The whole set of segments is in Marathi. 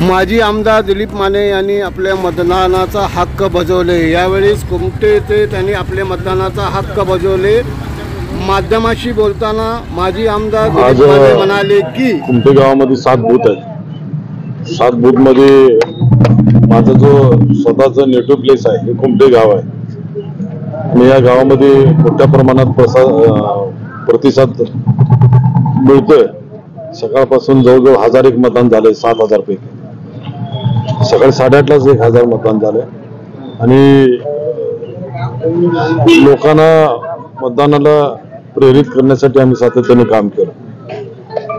माजी आमदार दिलीप माने यांनी आपल्या मतदानाचा हक्क बजावले। यावेळेस कुमटे येथे त्यांनी आपल्या मतदानाचा हक्क बजावले। माध्यमाशी बोलताना माजी आमदार दिलीप माने म्हणाले की कुमटे गावामध्ये 7 बूथ आहेत। 7 बूथ मध्ये माझा जो स्वतःचा नेटिव्ह प्लेस आहे हे कुमटे गाव आहे आणि या गावामध्ये मोठ्या प्रमाणात प्रतिसाद मिळतोय। सकाळपासून जवळजवळ 1001 मतदान झाले। 7000 पैकी सकाळी 8:30लाच 1000 मतदान झाले आणि लोकांना मतदानाला प्रेरित करण्यासाठी आम्ही सातत्याने काम केलं।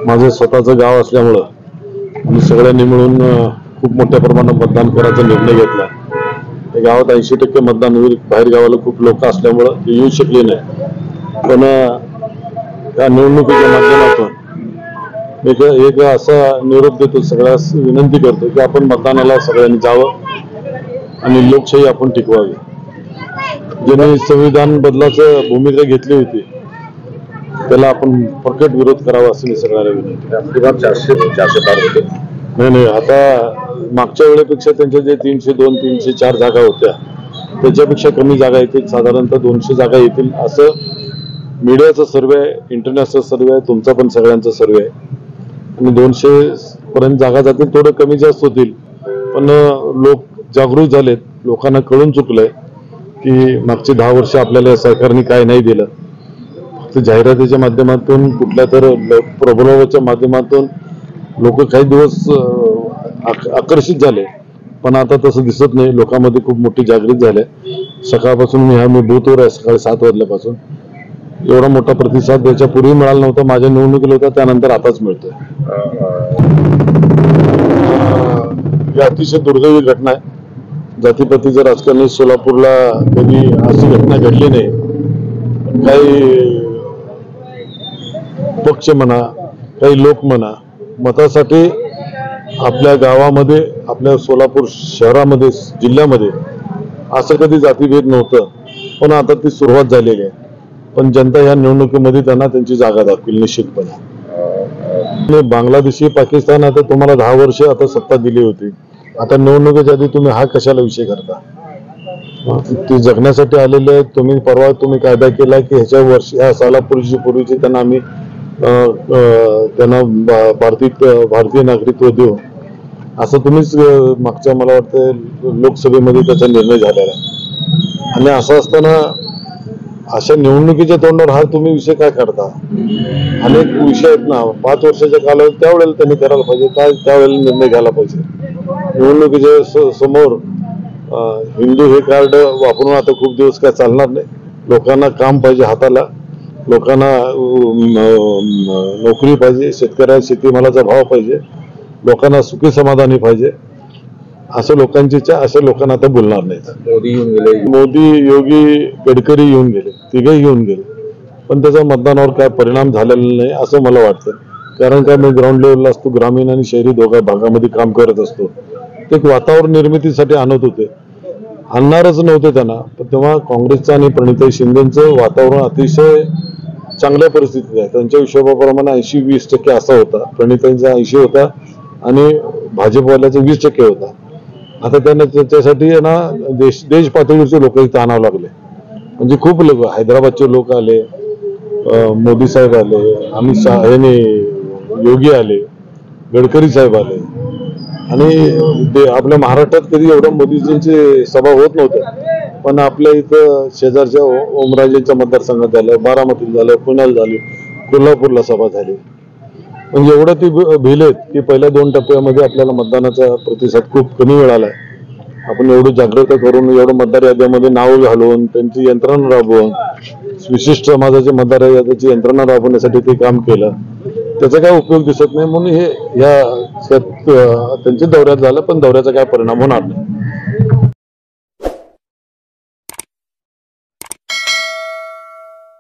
माझं स्वतःचं गाव असल्यामुळं आम्ही सगळ्यांनी मिळून खूप मोठ्या प्रमाणात मतदान करायचा निर्णय घेतला। त्या गावात 80% मतदान होईल। बाहेर गावाला खूप लोक असल्यामुळं ते येऊ शकले नाही, पण या निवडणुकीच्या माध्यमातून एक असा निरोप देतो, सगळ्यास विनंती करतो की आपण मतदानाला सगळ्यांनी जावं आणि लोकशाही आपण टिकवावी। ज्यांनी संविधान बदलाचं भूमिका घेतली होती त्याला आपण प्रकट विरोध करावा असं मी सगळ्यांना विनंती। 400 पार होते। नाही, आता मागच्या वेळेपेक्षा त्यांच्या जे 302 304 जागा होत्या त्याच्यापेक्षा कमी जागा येतील। साधारणतः 200 जागा येतील असं मीडियाचा सर्वे आहे, इंटरनॅशनल सर्वे आहे, तुमचा पण सगळ्यांचा सर्वे आहे आणि 200 पर्यंत जागा जातील। थोडं कमी जास्त होतील, पण लोक जागृत झालेत। लोकांना कळून चुकलंय की मागची 10 वर्ष आपल्याला सरकारने काय नाही दिलं। फक्त जाहिरातीच्या माध्यमातून कुठल्या तर प्रबोधनाच्या माध्यमातून लोक काही दिवस आकर्षित झाले, पण आता तसं दिसत नाही। लोकांमध्ये खूप मोठी जागृती झाली। सकाळपासून मी बूथवर आहे, सकाळी 7 वाजल्यापासून। एवढा मोठा प्रतिसाद याच्यापूर्वी मिळाला नव्हता, माझ्या निवडणुकीला होता, त्यानंतर आताच मिळतोय। ही अतिशय दुर्दैवी घटना आहे। जातीपातीचं राजकारण सोलापूरला कधी अशी घटना घडली नाही। काही पक्ष म्हणा, काही लोक म्हणा, मतासाठी आपल्या गावामध्ये, आपल्या सोलापूर शहरामध्ये, जिल्ह्यामध्ये असं कधी जातीभेद नव्हतं, पण आता ती सुरुवात झालेली आहे। पण जनता या निवडणुकीमध्ये त्यांना त्यांची जागा दाखवेल निश्चितपणे। बांगलादेशी पाकिस्तान आता तुम्हाला 10 वर्ष आता सत्ता दिली होती, आता निवडणुकीच्या आधी तुम्ही हा कशाला विषय करता? ती जगण्यासाठी आलेले आहेत। तुम्ही परवा कायदा केला की ह्या सोलापूरची पूर्वीची त्यांना आम्ही त्यांना भारतीय नागरिकत्व देऊ, असं तुम्हीच मागच्या मला वाटतं लोकसभेमध्ये त्याचा निर्णय झालेला आहे। आणि असं असताना अशा निवडणुकीच्या तोंडावर हा तुम्ही विषय काय करता? अनेक विषय आहेत ना, 5 वर्षाच्या कालावधीत त्यावेळेला त्यांनी करायला पाहिजे, काय त्यावेळेला निर्णय घ्यायला पाहिजे। निवडणुकीच्या समोर हिंदू हे कार्ड वापरून आता खूप दिवस काय चालणार नाही। लोकांना काम पाहिजे हाताला, लोकांना नोकरी पाहिजे, शेतकऱ्याला शेतीमालाचा भाव पाहिजे, लोकांना सुखी समाधानी पाहिजे, असं लोकांची इच्छा। अशा लोकांना आता बोलणार नाहीत। मोदी येऊन गेले, मोदी, योगी, गडकरी येऊन गेले, तिघेही येऊन गेले, पण त्याचा मतदानावर काय परिणाम झालेला नाही असं मला वाटतं। कारण काय, मी ग्राउंड लेवलला असतो, ग्रामीण आणि शहरी दोघा भागामध्ये काम करत असतो। ते एक वातावरण निर्मितीसाठी आणत होते, आणणारच नव्हते त्यांना, पण तेव्हा काँग्रेसचं आणि प्रणिताई शिंदेचं वातावरण अतिशय चांगल्या परिस्थितीत आहे। त्यांच्या हिशोबाप्रमाणे 80-20% असा होता, प्रणिताईंचा 80 होता आणि भाजपवाल्याचा 20% होता। आता त्यांना त्याच्यासाठी ना देश पातळीवरचे लोक इथं आणावं लागले। म्हणजे खूप लोक, हैदराबादचे लोक आले, मोदी साहेब आले, अमित शहा यांनी, योगी आले, गडकरी साहेब आले आणि आपल्या महाराष्ट्रात कधी एवढ्या मोदीजींची सभा होत नव्हत्या, पण आपल्या इथं शेजारच्या ओमराजेंच्या मतदारसंघात झालं, बारामतीत झालं, पुण्याला झाली, कोल्हापूरला सभा झाली। म्हणजे एवढं ती भिलेत की पहिल्या 2 टप्प्यामध्ये आपल्याला मतदानाचा प्रतिसाद खूप कमी मिळाला आहे। आपण एवढं जागृत करून, एवढं मतदार याद्यामध्ये नाव घालून, त्यांची यंत्रणा राबवून, विशिष्ट समाजाच्या मतदार याद्याची यंत्रणा राबवण्यासाठी ते काम केलं, त्याचा काय उपयोग दिसत नाही। म्हणून हे त्यांच्या दौऱ्यात झालं, पण दौऱ्याचा काय परिणाम होणार नाही।